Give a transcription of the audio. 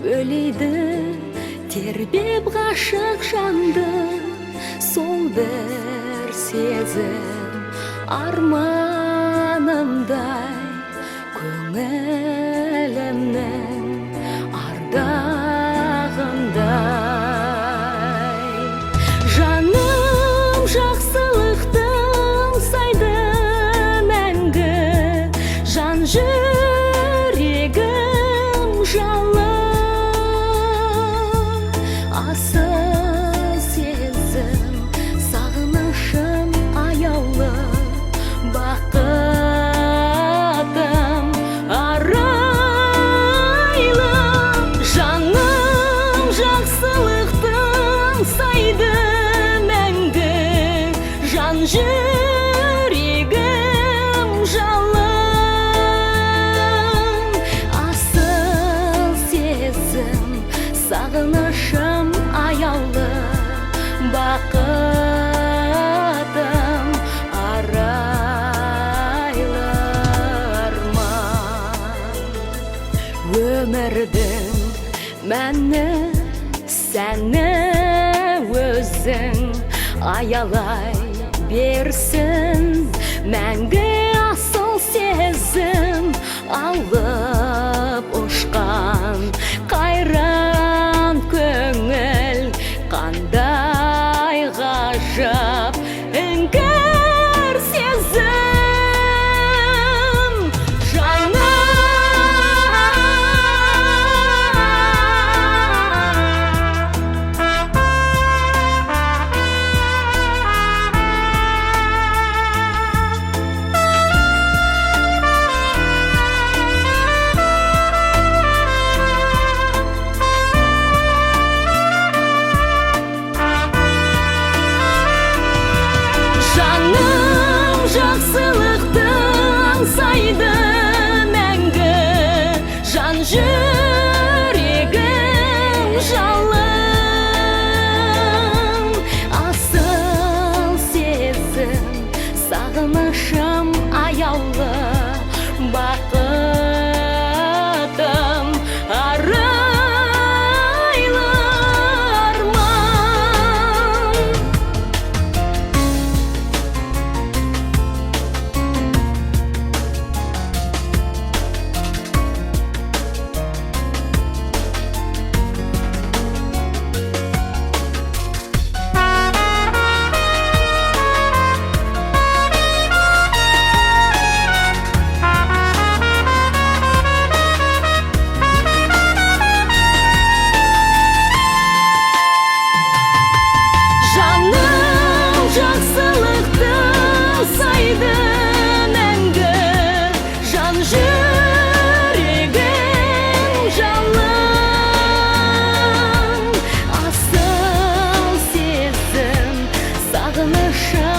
бөлейді тербеп ғашық жанды, сол бір сезім арманымдай көңілімнің ардағындай. Жаным жақсылықтың сайды мәңгі, жан жүрегім жалы, асыл сезім сағынышым аяулы, бақытым арайлы. Жаным жақсылықтың сайды мәңгі, жан жүрегім жалы, асыл сезім сағынышым аяулы, бақытым арайлы арман. Өмірдің мәні сәні өзің аялай берсін, мәңгі асыл сезім алып ұшқан қайран көңіл, қандай ғажап іңкәр сезім. Жаным жақсылықтың сайды мәңгі, жан жүрегім жалы, асыл сезім сағынышым аяулы, бақытым арайлы арман. Жақсылықтың сайды мәңгі, жан жүрегім жалы, асыл сезім сағынышым